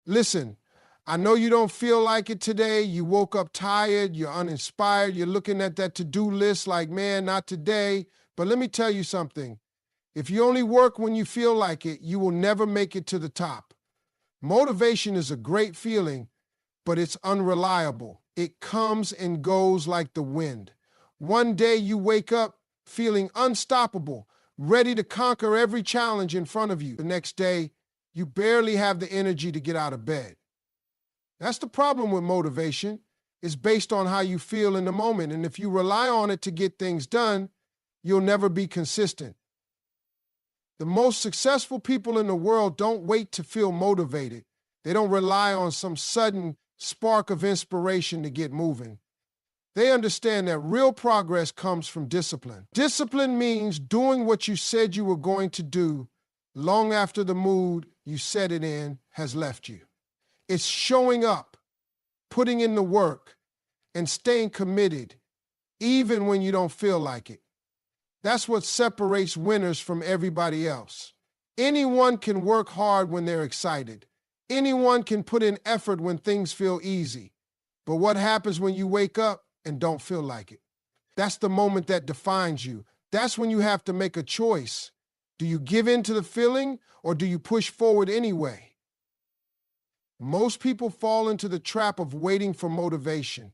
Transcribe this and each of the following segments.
Listen, I know you don't feel like it today. You woke up tired, you're uninspired, you're looking at that to-do list like, man, not today. But let me tell you something. If you only work when you feel like it, you will never make it to the top. Motivation is a great feeling, but it's unreliable. It comes and goes like the wind. One day you wake up feeling unstoppable, ready to conquer every challenge in front of you. The next day, you barely have the energy to get out of bed. That's the problem with motivation. It's based on how you feel in the moment, and if you rely on it to get things done, you'll never be consistent. The most successful people in the world don't wait to feel motivated. They don't rely on some sudden spark of inspiration to get moving. They understand that real progress comes from discipline. Discipline means doing what you said you were going to do long after the mood you set it in has left you. It's showing up, putting in the work, and staying committed, even when you don't feel like it. That's what separates winners from everybody else. Anyone can work hard when they're excited. Anyone can put in effort when things feel easy. But what happens when you wake up and don't feel like it? That's the moment that defines you. That's when you have to make a choice. Do you give in to the feeling or do you push forward anyway? Most people fall into the trap of waiting for motivation.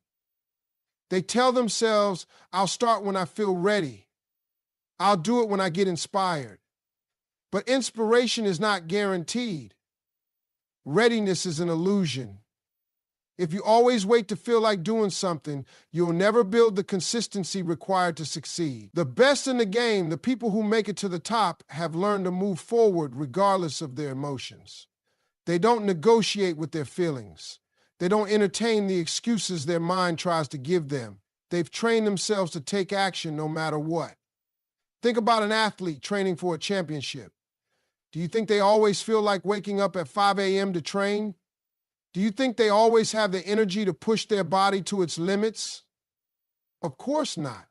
They tell themselves, I'll start when I feel ready. I'll do it when I get inspired. But inspiration is not guaranteed. Readiness is an illusion. If you always wait to feel like doing something, you'll never build the consistency required to succeed. The best in the game, the people who make it to the top, have learned to move forward regardless of their emotions. They don't negotiate with their feelings. They don't entertain the excuses their mind tries to give them. They've trained themselves to take action no matter what. Think about an athlete training for a championship. Do you think they always feel like waking up at 5 a.m. to train? Do you think they always have the energy to push their body to its limits? Of course not.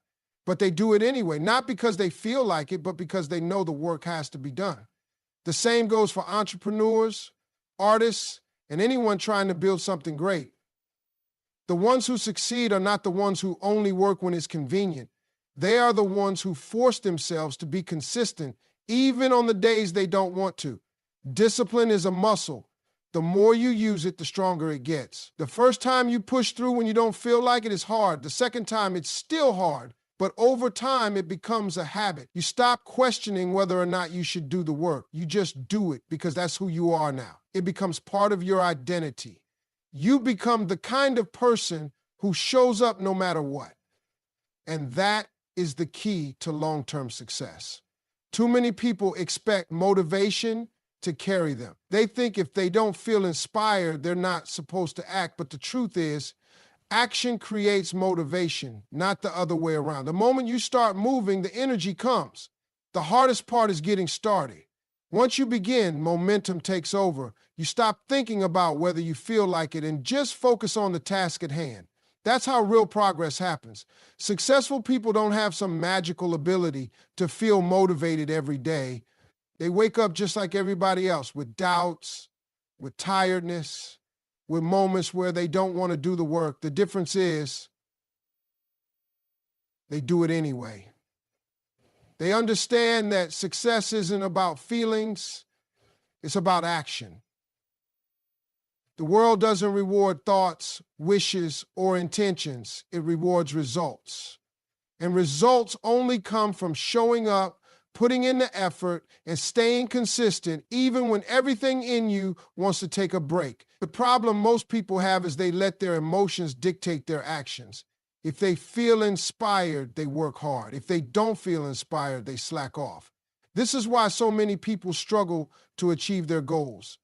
But they do it anyway, not because they feel like it, but because they know the work has to be done. The same goes for entrepreneurs, artists, and anyone trying to build something great. The ones who succeed are not the ones who only work when it's convenient. They are the ones who force themselves to be consistent, even on the days they don't want to. Discipline is a muscle. The more you use it, the stronger it gets. The first time you push through when you don't feel like it is hard. The second time, it's still hard. But over time, it becomes a habit. You stop questioning whether or not you should do the work. You just do it because that's who you are now. It becomes part of your identity. You become the kind of person who shows up no matter what. And that is the key to long-term success. Too many people expect motivation to carry them. They think if they don't feel inspired, they're not supposed to act. But the truth is, action creates motivation, not the other way around. The moment you start moving, the energy comes. The hardest part is getting started. Once you begin, momentum takes over. You stop thinking about whether you feel like it and just focus on the task at hand. That's how real progress happens. Successful people don't have some magical ability to feel motivated every day. They wake up just like everybody else, with doubts, with tiredness, with moments where they don't want to do the work. The difference is they do it anyway. They understand that success isn't about feelings, it's about action. The world doesn't reward thoughts, wishes, or intentions. It rewards results. And results only come from showing up, putting in the effort, and staying consistent, even when everything in you wants to take a break. The problem most people have is they let their emotions dictate their actions. If they feel inspired, they work hard. If they don't feel inspired, they slack off. This is why so many people struggle to achieve their goals.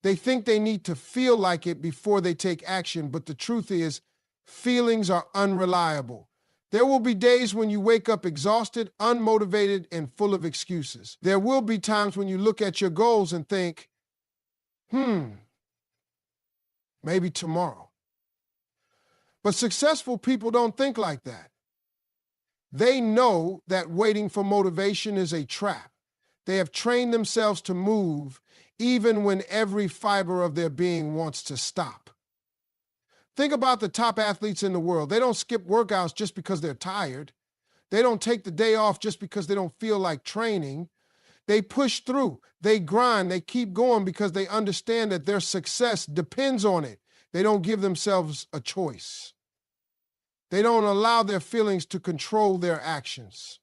They think they need to feel like it before they take action, but the truth is, feelings are unreliable. There will be days when you wake up exhausted, unmotivated, and full of excuses. There will be times when you look at your goals and think, maybe tomorrow. But successful people don't think like that. They know that waiting for motivation is a trap. They have trained themselves to move even when every fiber of their being wants to stop. Think about the top athletes in the world. They don't skip workouts just because they're tired. They don't take the day off just because they don't feel like training. They push through, they grind, they keep going because they understand that their success depends on it. They don't give themselves a choice. They don't allow their feelings to control their actions.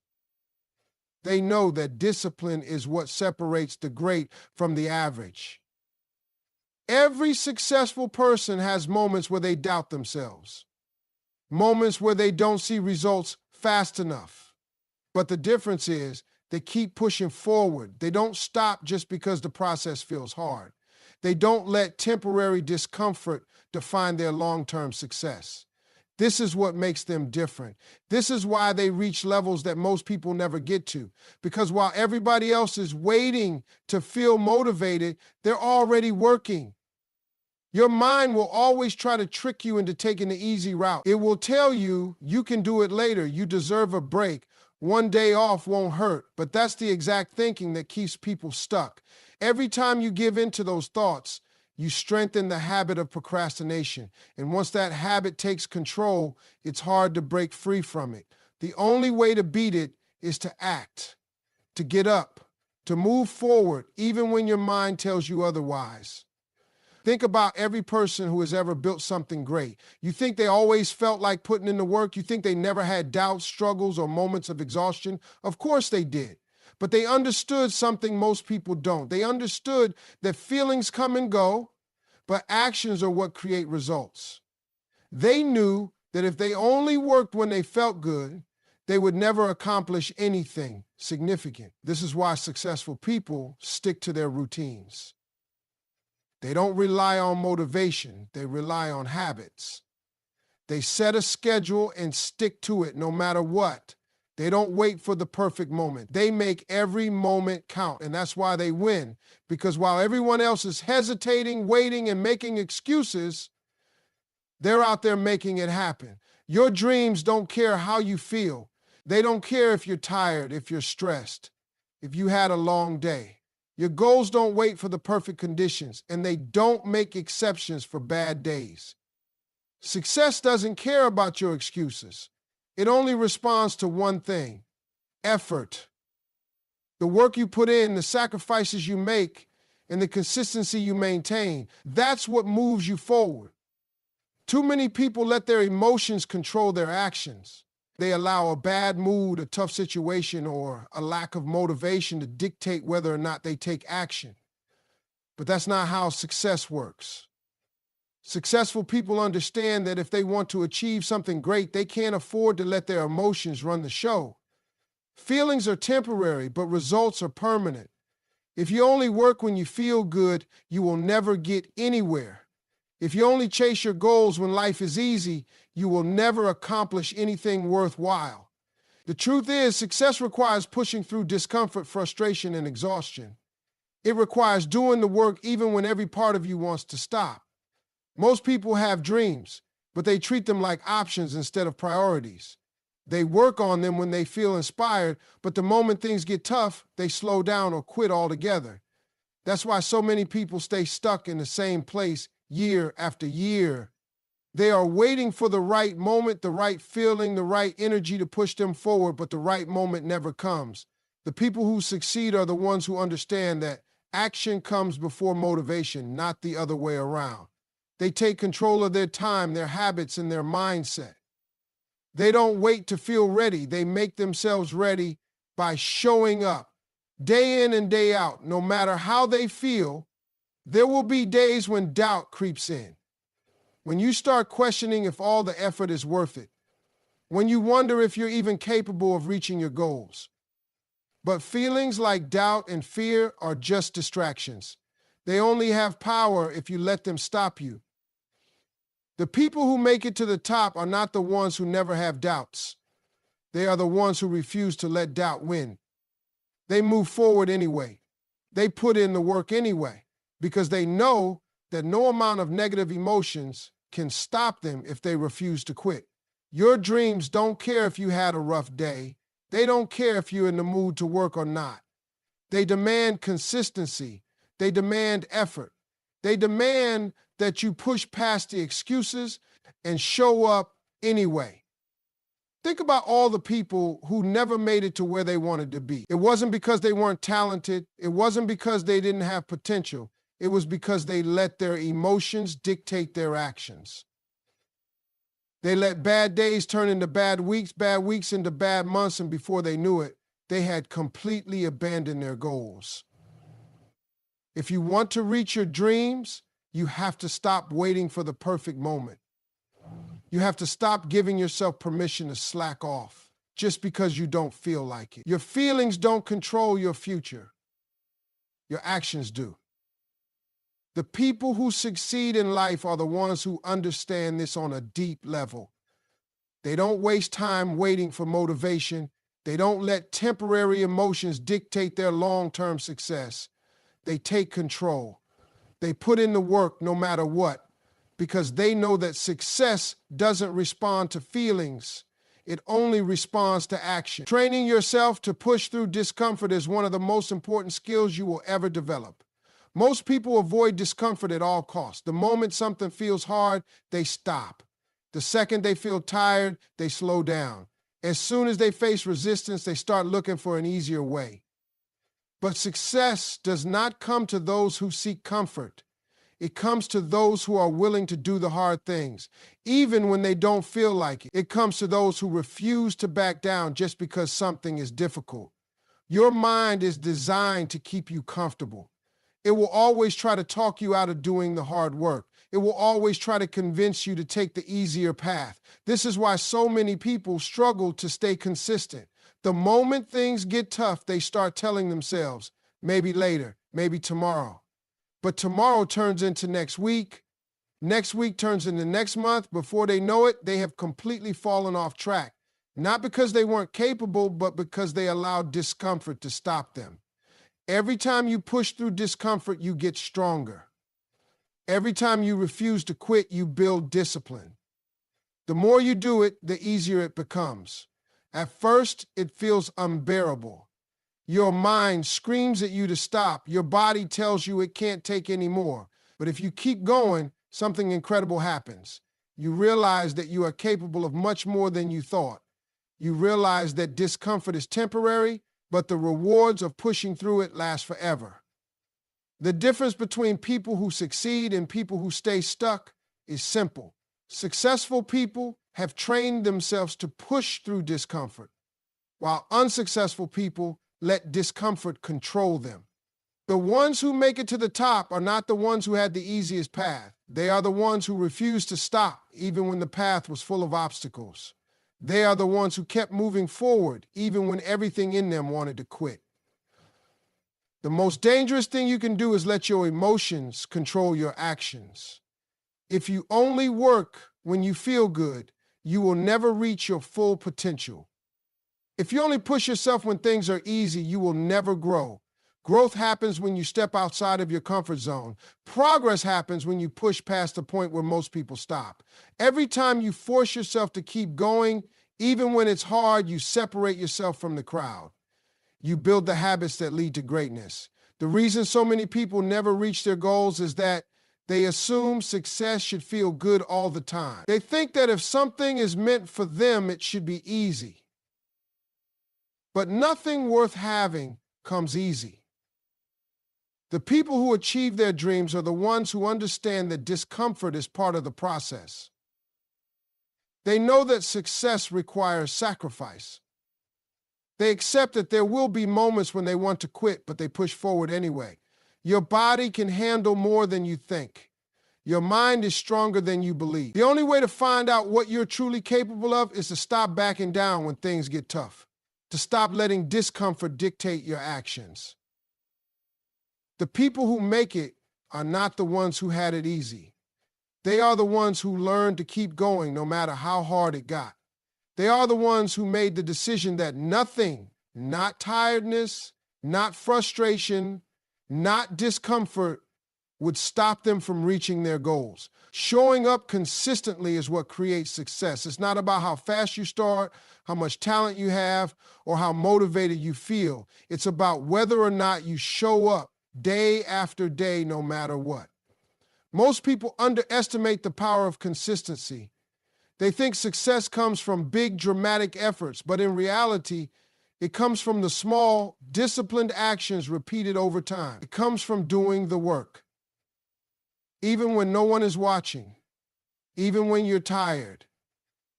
They know that discipline is what separates the great from the average. Every successful person has moments where they doubt themselves, moments where they don't see results fast enough. But the difference is they keep pushing forward. They don't stop just because the process feels hard. They don't let temporary discomfort define their long-term success. This is what makes them different. This is why they reach levels that most people never get to. Because while everybody else is waiting to feel motivated, they're already working. Your mind will always try to trick you into taking the easy route. It will tell you you can do it later. You deserve a break. One day off won't hurt. But that's the exact thinking that keeps people stuck. Every time you give in to those thoughts, you strengthen the habit of procrastination. And once that habit takes control, it's hard to break free from it. The only way to beat it is to act, to get up, to move forward, even when your mind tells you otherwise. Think about every person who has ever built something great. You think they always felt like putting in the work? You think they never had doubts, struggles, or moments of exhaustion? Of course they did. But they understood something most people don't. They understood that feelings come and go, but actions are what create results. They knew that if they only worked when they felt good, they would never accomplish anything significant. This is why successful people stick to their routines. They don't rely on motivation, they rely on habits. They set a schedule and stick to it no matter what. They don't wait for the perfect moment. They make every moment count, and that's why they win. Because while everyone else is hesitating, waiting, and making excuses, they're out there making it happen. Your dreams don't care how you feel. They don't care if you're tired, if you're stressed, if you had a long day. Your goals don't wait for the perfect conditions, and they don't make exceptions for bad days. Success doesn't care about your excuses. It only responds to one thing: effort. The work you put in, the sacrifices you make, and the consistency you maintain, that's what moves you forward. Too many people let their emotions control their actions. They allow a bad mood, a tough situation, or a lack of motivation to dictate whether or not they take action. But that's not how success works. Successful people understand that if they want to achieve something great, they can't afford to let their emotions run the show. Feelings are temporary, but results are permanent. If you only work when you feel good, you will never get anywhere. If you only chase your goals when life is easy, you will never accomplish anything worthwhile. The truth is, success requires pushing through discomfort, frustration, and exhaustion. It requires doing the work even when every part of you wants to stop. Most people have dreams, but they treat them like options instead of priorities. They work on them when they feel inspired, but the moment things get tough, they slow down or quit altogether. That's why so many people stay stuck in the same place year after year. They are waiting for the right moment, the right feeling, the right energy to push them forward, but the right moment never comes. The people who succeed are the ones who understand that action comes before motivation, not the other way around. They take control of their time, their habits, and their mindset. They don't wait to feel ready. They make themselves ready by showing up day in and day out. No matter how they feel, there will be days when doubt creeps in. When you start questioning if all the effort is worth it. When you wonder if you're even capable of reaching your goals. But feelings like doubt and fear are just distractions. They only have power if you let them stop you. The people who make it to the top are not the ones who never have doubts. They are the ones who refuse to let doubt win. They move forward anyway. They put in the work anyway, because they know that no amount of negative emotions can stop them if they refuse to quit. Your dreams don't care if you had a rough day. They don't care if you're in the mood to work or not. They demand consistency. They demand effort. They demand that you push past the excuses and show up anyway. Think about all the people who never made it to where they wanted to be. It wasn't because they weren't talented. It wasn't because they didn't have potential. It was because they let their emotions dictate their actions. They let bad days turn into bad weeks into bad months, and before they knew it, they had completely abandoned their goals. If you want to reach your dreams, you have to stop waiting for the perfect moment. You have to stop giving yourself permission to slack off just because you don't feel like it. Your feelings don't control your future. Your actions do. The people who succeed in life are the ones who understand this on a deep level. They don't waste time waiting for motivation. They don't let temporary emotions dictate their long-term success. They take control. They put in the work no matter what, because they know that success doesn't respond to feelings. It only responds to action. Training yourself to push through discomfort is one of the most important skills you will ever develop. Most people avoid discomfort at all costs. The moment something feels hard, they stop. The second they feel tired, they slow down. As soon as they face resistance, they start looking for an easier way. But success does not come to those who seek comfort. It comes to those who are willing to do the hard things, even when they don't feel like it. It comes to those who refuse to back down just because something is difficult. Your mind is designed to keep you comfortable. It will always try to talk you out of doing the hard work. It will always try to convince you to take the easier path. This is why so many people struggle to stay consistent. The moment things get tough, they start telling themselves, maybe later, maybe tomorrow. But tomorrow turns into next week turns into next month. Before they know it, they have completely fallen off track. Not because they weren't capable, but because they allowed discomfort to stop them. Every time you push through discomfort, you get stronger. Every time you refuse to quit, you build discipline. The more you do it, the easier it becomes. At first, it feels unbearable. Your mind screams at you to stop. Your body tells you it can't take any more. But if you keep going, something incredible happens. You realize that you are capable of much more than you thought. You realize that discomfort is temporary, but the rewards of pushing through it last forever. The difference between people who succeed and people who stay stuck is simple. Successful people have trained themselves to push through discomfort, while unsuccessful people let discomfort control them. The ones who make it to the top are not the ones who had the easiest path. They are the ones who refused to stop, even when the path was full of obstacles. They are the ones who kept moving forward, even when everything in them wanted to quit. The most dangerous thing you can do is let your emotions control your actions. If you only work when you feel good, you will never reach your full potential. If you only push yourself when things are easy, you will never grow. Growth happens when you step outside of your comfort zone. Progress happens when you push past the point where most people stop. Every time you force yourself to keep going, even when it's hard, you separate yourself from the crowd. You build the habits that lead to greatness. The reason so many people never reach their goals is that they assume success should feel good all the time. They think that if something is meant for them, it should be easy. But nothing worth having comes easy. The people who achieve their dreams are the ones who understand that discomfort is part of the process. They know that success requires sacrifice. They accept that there will be moments when they want to quit, but they push forward anyway. Your body can handle more than you think. Your mind is stronger than you believe. The only way to find out what you're truly capable of is to stop backing down when things get tough, to stop letting discomfort dictate your actions. The people who make it are not the ones who had it easy. They are the ones who learned to keep going no matter how hard it got. They are the ones who made the decision that nothing, not tiredness, not frustration, not discomfort, would stop them from reaching their goals. Showing up consistently is what creates success. It's not about how fast you start, how much talent you have, or how motivated you feel. It's about whether or not you show up day after day, no matter what. Most people underestimate the power of consistency. They think success comes from big, dramatic efforts, but in reality, it comes from the small, disciplined actions repeated over time. It comes from doing the work. Even when no one is watching, even when you're tired,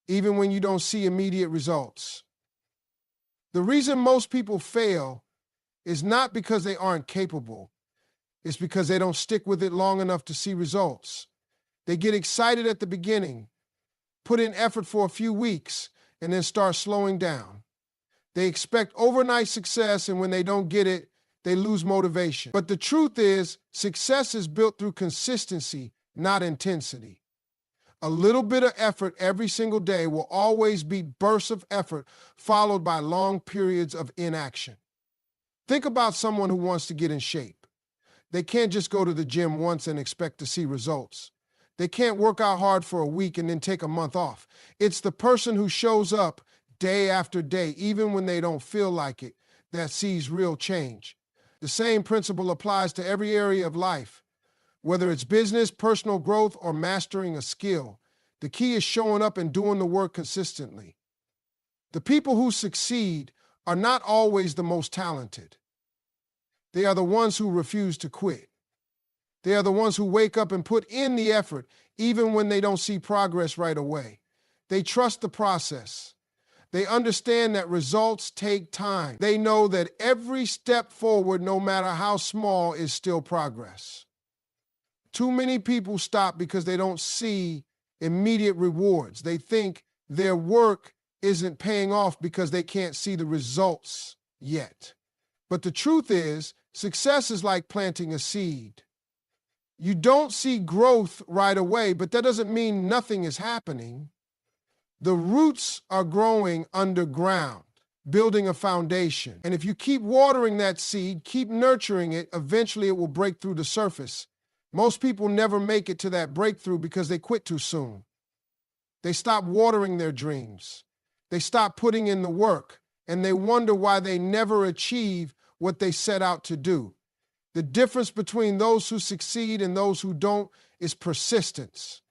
even when you don't see immediate results. The reason most people fail is not because they aren't capable. It's because they don't stick with it long enough to see results. They get excited at the beginning, put in effort for a few weeks, and then start slowing down. They expect overnight success, and when they don't get it, they lose motivation. But the truth is, success is built through consistency, not intensity. A little bit of effort every single day will always be bursts of effort followed by long periods of inaction. Think about someone who wants to get in shape. They can't just go to the gym once and expect to see results. They can't work out hard for a week and then take a month off. It's the person who shows up day after day, even when they don't feel like it, that sees real change. The same principle applies to every area of life. Whether it's business, personal growth, or mastering a skill, the key is showing up and doing the work consistently. The people who succeed are not always the most talented. They are the ones who refuse to quit. They are the ones who wake up and put in the effort, even when they don't see progress right away. They trust the process. They understand that results take time. They know that every step forward, no matter how small, is still progress. Too many people stop because they don't see immediate rewards. They think their work isn't paying off because they can't see the results yet. But the truth is, success is like planting a seed. You don't see growth right away, but that doesn't mean nothing is happening. The roots are growing underground, building a foundation. And if you keep watering that seed, keep nurturing it, eventually it will break through the surface. Most people never make it to that breakthrough because they quit too soon. They stop watering their dreams. They stop putting in the work, and they wonder why they never achieve what they set out to do. The difference between those who succeed and those who don't is persistence.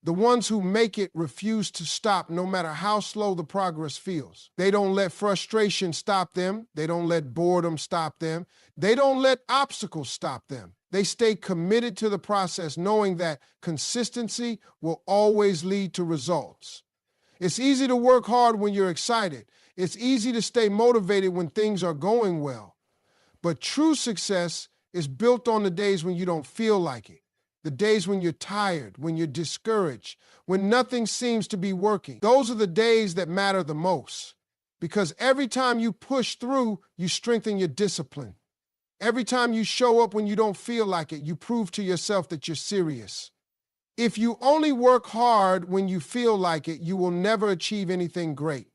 The ones who make it refuse to stop no matter how slow the progress feels. They don't let frustration stop them. They don't let boredom stop them. They don't let obstacles stop them. They stay committed to the process, knowing that consistency will always lead to results. It's easy to work hard when you're excited. It's easy to stay motivated when things are going well. But true success is built on the days when you don't feel like it, the days when you're tired, when you're discouraged, when nothing seems to be working. Those are the days that matter the most, because every time you push through, you strengthen your discipline. Every time you show up when you don't feel like it, you prove to yourself that you're serious. If you only work hard when you feel like it, you will never achieve anything great.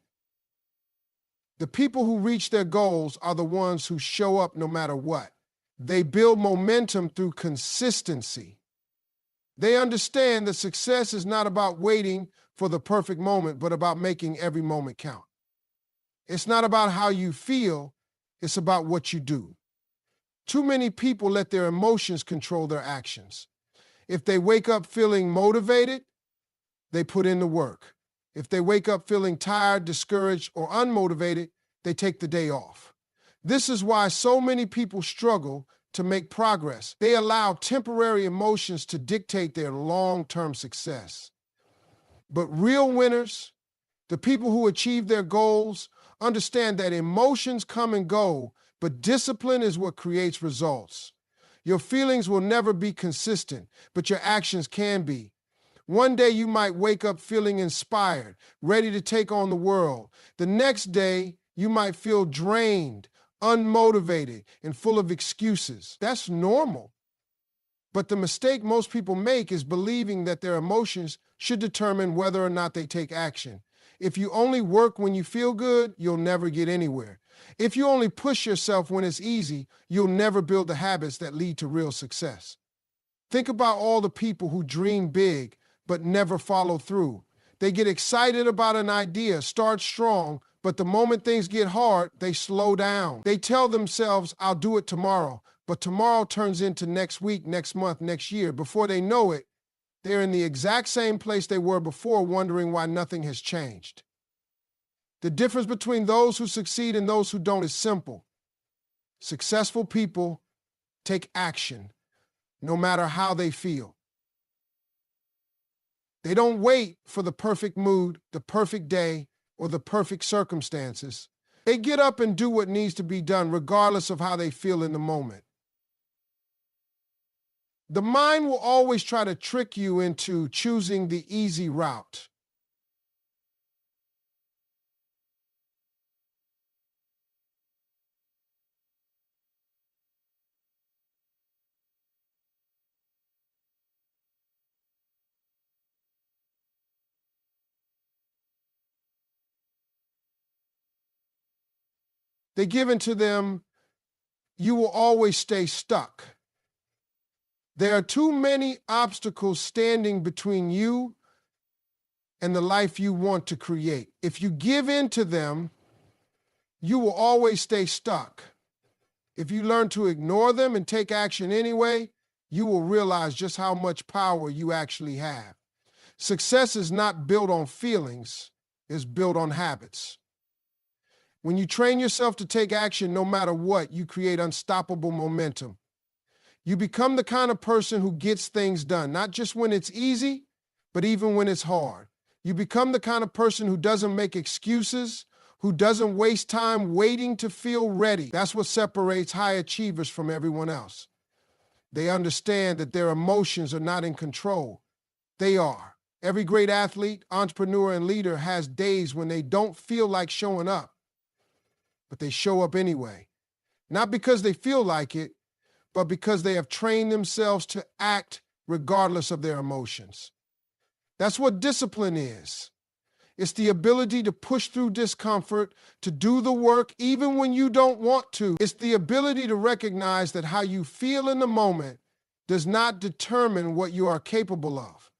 The people who reach their goals are the ones who show up no matter what. They build momentum through consistency. They understand that success is not about waiting for the perfect moment, but about making every moment count. It's not about how you feel, it's about what you do. Too many people let their emotions control their actions. If they wake up feeling motivated, they put in the work. If they wake up feeling tired, discouraged, or unmotivated, they take the day off. This is why so many people struggle to make progress. They allow temporary emotions to dictate their long-term success. But real winners, the people who achieve their goals, understand that emotions come and go, but discipline is what creates results. Your feelings will never be consistent, but your actions can be. One day you might wake up feeling inspired, ready to take on the world. The next day you might feel drained, unmotivated, and full of excuses. That's normal. But the mistake most people make is believing that their emotions should determine whether or not they take action. If you only work when you feel good, you'll never get anywhere. If you only push yourself when it's easy, you'll never build the habits that lead to real success. Think about all the people who dream big but never follow through. They get excited about an idea, start strong, but the moment things get hard, they slow down. They tell themselves, I'll do it tomorrow, but tomorrow turns into next week, next month, next year. Before they know it, they're in the exact same place they were before, wondering why nothing has changed. The difference between those who succeed and those who don't is simple. Successful people take action, no matter how they feel. They don't wait for the perfect mood, the perfect day, or the perfect circumstances. They get up and do what needs to be done, regardless of how they feel in the moment. The mind will always try to trick you into choosing the easy route. They give into them, you will always stay stuck. There are too many obstacles standing between you and the life you want to create. If you give in to them, you will always stay stuck. If you learn to ignore them and take action anyway, you will realize just how much power you actually have. Success is not built on feelings, it's built on habits. When you train yourself to take action no matter what, you create unstoppable momentum. You become the kind of person who gets things done, not just when it's easy, but even when it's hard. You become the kind of person who doesn't make excuses, who doesn't waste time waiting to feel ready. That's what separates high achievers from everyone else. They understand that their emotions are not in control. They are. Every great athlete, entrepreneur, and leader has days when they don't feel like showing up, but they show up anyway. Not because they feel like it, but because they have trained themselves to act regardless of their emotions. That's what discipline is. It's the ability to push through discomfort, to do the work even when you don't want to. It's the ability to recognize that how you feel in the moment does not determine what you are capable of.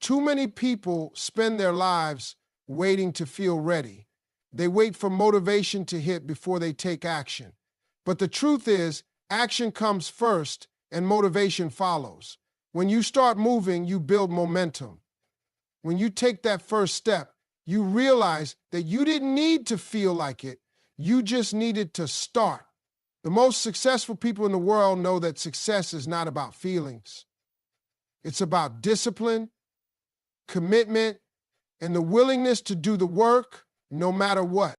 Too many people spend their lives waiting to feel ready. They wait for motivation to hit before they take action. But the truth is, action comes first and motivation follows. When you start moving, you build momentum. When you take that first step, you realize that you didn't need to feel like it. You just needed to start. The most successful people in the world know that success is not about feelings. It's about discipline, commitment, and the willingness to do the work no matter what.